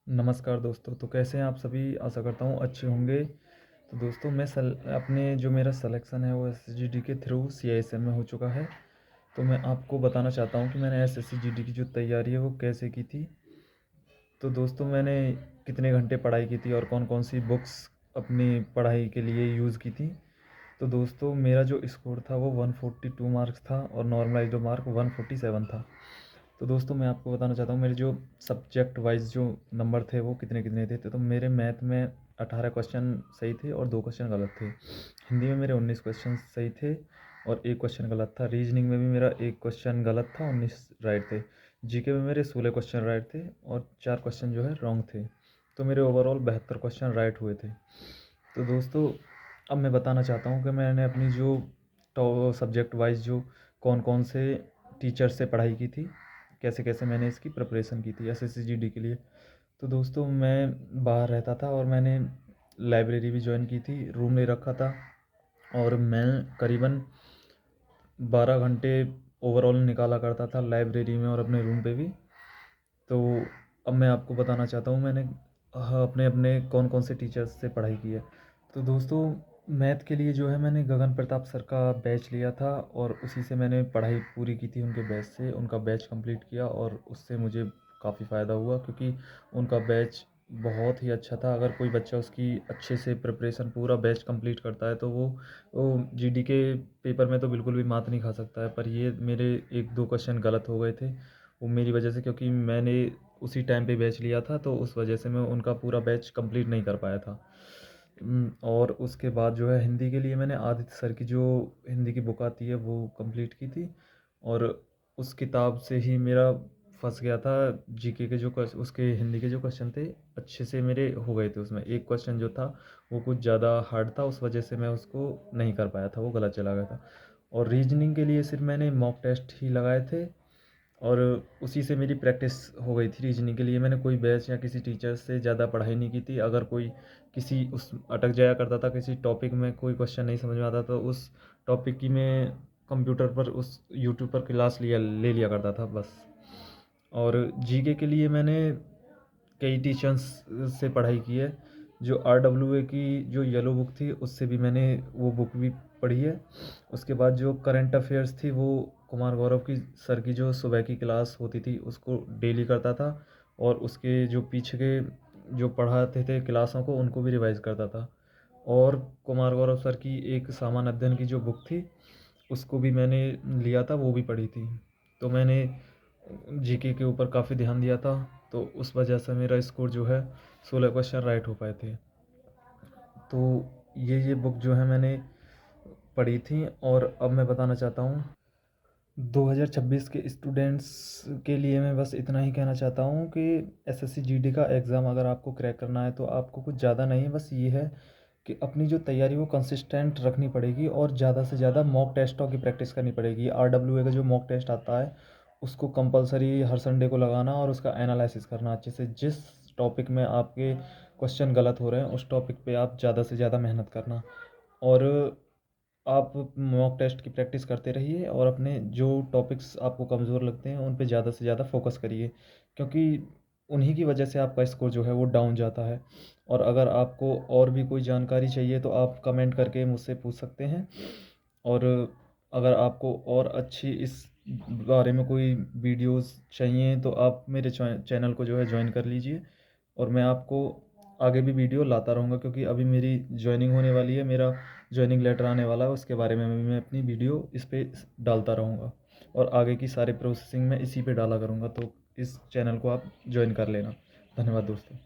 नमस्कार दोस्तों, तो कैसे हैं आप सभी? आशा करता हूँ अच्छे होंगे। तो दोस्तों मैं अपने जो मेरा सिलेक्शन है वो एसएससीजीडी के थ्रू सीआईएसएम में हो चुका है। तो मैं आपको बताना चाहता हूँ कि मैंने एसएससीजीडी की जो तैयारी है वो कैसे की थी। तो दोस्तों मैंने कितने घंटे पढ़ाई की थी और कौन-कौन सी बुक्स अपनी पढ़ाई के लिए यूज़ की थी। तो दोस्तों मेरा जो स्कोर था वो 142 मार्क्स था और नॉर्मलाइज्ड मार्क 147 था। तो दोस्तों मैं आपको बताना चाहता हूँ मेरे जो सब्जेक्ट वाइज़ जो नंबर थे वो कितने-कितने थे। तो मेरे मैथ में 18 क्वेश्चन सही थे और 2 क्वेश्चन गलत थे। हिंदी में मेरे 19 क्वेश्चन सही थे और 1 क्वेश्चन गलत था। रीजनिंग में भी मेरा 1 क्वेश्चन गलत था, 19 राइट थे। जीके में मेरे 16 क्वेश्चन राइट थे और 4 क्वेश्चन जो है रॉन्ग थे। तो मेरे ओवरऑल 72 क्वेश्चन राइट हुए थे। तो दोस्तों अब मैं बताना चाहता हूँ कि मैंने अपनी जो टॉ सब्जेक्ट वाइज़ जो कौन-कौन से टीचर से पढ़ाई की थी, कैसे-कैसे मैंने इसकी प्रिपरेशन की थी एसएससीजीडी के लिए। तो दोस्तों मैं बाहर रहता था और मैंने लाइब्रेरी भी जॉइन की थी, रूम ले रखा था और मैं करीबन 12 घंटे ओवरऑल निकाला करता था लाइब्रेरी में और अपने रूम पे भी। तो अब मैं आपको बताना चाहता हूँ मैंने अपने कौन-कौन से टीचर्स से पढ़ाई की है। तो दोस्तों मैथ के लिए जो है मैंने गगन प्रताप सर का बैच लिया था और उसी से मैंने पढ़ाई पूरी की थी उनके बैच से। उनका बैच कंप्लीट किया और उससे मुझे काफ़ी फ़ायदा हुआ क्योंकि उनका बैच बहुत ही अच्छा था। अगर कोई बच्चा उसकी अच्छे से प्रिपरेशन पूरा बैच कंप्लीट करता है तो वो जीडी के पेपर में तो बिल्कुल भी मात नहीं खा सकता है। पर ये मेरे 1-2 क्वेश्चन गलत हो गए थे। वो मेरी वजह से क्योंकि मैंने उसी टाइम पे बैच लिया था तो उस वजह से मैं उनका पूरा बैच कंप्लीट नहीं कर पाया था। और उसके बाद जो है हिंदी के लिए मैंने आदित्य सर की जो हिंदी की बुक आती है वो कंप्लीट की थी और उस किताब से ही मेरा फँस गया था जीके के जो उसके हिंदी के जो क्वेश्चन थे अच्छे से मेरे हो गए थे उसमें। एक क्वेश्चन जो था वो कुछ ज़्यादा हार्ड था, उस वजह से मैं उसको नहीं कर पाया था, वो गलत चला गया था। और रीजनिंग के लिए सिर्फ मैंने मॉक टेस्ट ही लगाए थे और उसी से मेरी प्रैक्टिस हो गई थी। रीजनिंग के लिए मैंने कोई बैच या किसी टीचर से ज़्यादा पढ़ाई नहीं की थी। अगर कोई किसी उस अटक जाया करता था किसी टॉपिक में, कोई क्वेश्चन नहीं समझ में आता तो उस टॉपिक की मैं कंप्यूटर पर उस यूट्यूब पर क्लास ले लिया करता था बस। और जीके के लिए मैंने कई टीचर्स से पढ़ाई की है। जो आरडब्ल्यूए की जो येलो बुक थी उससे भी मैंने वो बुक भी पढ़ी है। उसके बाद जो करंट अफेयर्स थी वो कुमार गौरव की सर की जो सुबह की क्लास होती थी उसको डेली करता था और उसके जो पीछे के जो पढ़ाते थे क्लासों को उनको भी रिवाइज़ करता था। और कुमार गौरव सर की एक सामान्य अध्ययन की जो बुक थी उसको भी मैंने लिया था, वो भी पढ़ी थी। तो मैंने जीके के ऊपर काफ़ी ध्यान दिया था तो उस वजह से मेरा स्कोर जो है 16 क्वेश्चन राइट हो पाए थे। तो ये बुक जो है मैंने पढ़ी थी और अब मैं बताना चाहता हूँ 2026 के स्टूडेंट्स के लिए मैं बस इतना ही कहना चाहता हूँ कि एसएससी जीडी का एग्ज़ाम अगर आपको क्रैक करना है तो आपको कुछ ज़्यादा नहीं, बस ये है कि अपनी जो तैयारी वो कंसिस्टेंट रखनी पड़ेगी और ज़्यादा से ज़्यादा मॉक टेस्टों की प्रैक्टिस करनी पड़ेगी। आरडब्ल्यूए का जो मॉक टेस्ट आता है उसको कंपलसरी हर संडे को लगाना और उसका एनालिसिस करना अच्छे से। जिस टॉपिक में आपके क्वेश्चन गलत हो रहे हैं उस टॉपिक पे आप ज़्यादा से ज़्यादा मेहनत करना और आप मॉक टेस्ट की प्रैक्टिस करते रहिए और अपने जो टॉपिक्स आपको कमज़ोर लगते हैं उन पे ज़्यादा से ज़्यादा फोकस करिए क्योंकि उन्हीं की वजह से आपका स्कोर जो है वो डाउन जाता है। और अगर आपको और भी कोई जानकारी चाहिए तो आप कमेंट करके मुझसे पूछ सकते हैं और अगर आपको और अच्छी इस बारे में कोई वीडियोस चाहिए तो आप मेरे चैनल को जो है ज्वाइन कर लीजिए और मैं आपको आगे भी वीडियो लाता रहूँगा क्योंकि अभी मेरी जॉइनिंग होने वाली है, मेरा जॉइनिंग लेटर आने वाला है, उसके बारे में भी मैं अपनी वीडियो इस पे डालता रहूँगा और आगे की सारी प्रोसेसिंग मैं इसी पे डाला करूँगा। तो इस चैनल को आप ज्वाइन कर लेना। धन्यवाद दोस्तों।